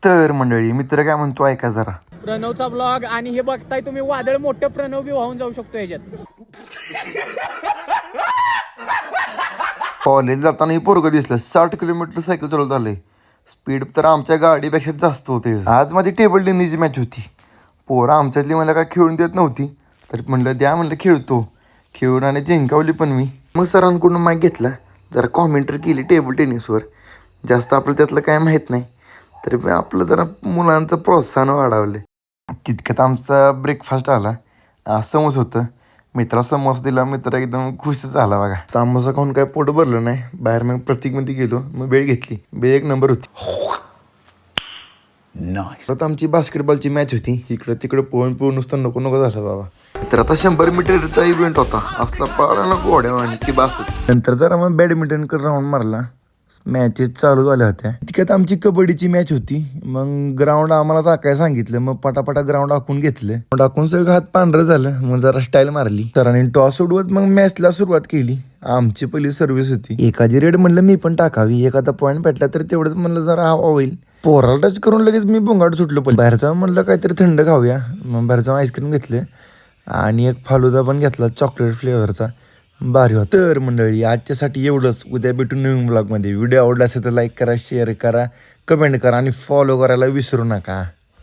तर मंडळी मित्र काय म्हणतो ऐका जरा. प्रणवचा ब्लॉग आणि हे बघताय तुम्ही वादळ मोठं प्रणव बी वाहून जाऊ शकतो याच्यात. कॉलेज जाताना ही पोरगं दिसलं 60 किलोमीटर सायकल चालवत आलंय. स्पीड तर आमच्या गाडीपेक्षा जास्त होते. आज माझी टेबल टेनिसची मॅच होती. पोरं आमच्यातली मला काय खेळून देत नव्हती तर म्हणलं द्या म्हणलं खेळतो. खेळून आणि जिंकावली पण मी. मग सरांकडून माईक घेतला, जरा कॉमेंट्री केली टेबल टेनिसवर. जास्त आपलं त्यातलं काय माहीत नाही तरी आपलं जरा मुलांचं प्रोत्साहन वाढवले. तितक्यात आमचा ब्रेकफास्ट आला. समोसा होतं. मित्रा समोसा दिला, मित्र एकदम खुश झाला बघा. समोसा खाऊन काय पोट भरलं नाही. बाहेर मग प्रतीकमध्ये गेलो, मग बेळ घेतली. बेळ 1 नंबर होती. परत आमची बास्केटबॉलची मॅच होती. इकडं तिकडं पळून पळून नुसतं नको नको झालं बाबा. तर आता 100 मीटरचा इव्हेंट होता. असला पळाला ना गोड्या की बासच. नंतर जरा मग बॅडमिंटन राऊंड मारला. मॅचेस चालू झाल्या होत्या. तितक्यात आमची कबड्डीची मॅच होती. मग ग्राउंड आम्हाला टाकायला सांगितलं. मग पटापटा ग्राउंड आखून घेतलं. टाकून सगळं हात पांढरं झालं. मग जरा स्टाईल मारली. सरांनी टॉस उडवत मग मॅचला सुरुवात केली. आमची पहिली सर्व्हिस होती. एखादी रेड म्हणलं मी पण टाकावी. एखादा पॉईंट भेटला तर तेवढंच म्हणलं जरा हवा होईल. पोराला टच करून लगेच मी बोंगाट सुटलो. पण बाहेर जाऊन म्हणलं काहीतरी थंड खाऊया. मग बाहेर जाऊन आईस्क्रीम घेतलं आणि एक फालुदा पण घेतला चॉकलेट फ्लेवरचा. भारी होता. तर मंडळी आजच्यासाठी एवढंच. उद्या भेटून नवीन ब्लॉगमध्ये. व्हिडिओ आवडला असेल तर लाईक करा, शेअर करा, कमेंट करा आणि फॉलो करायला विसरू नका.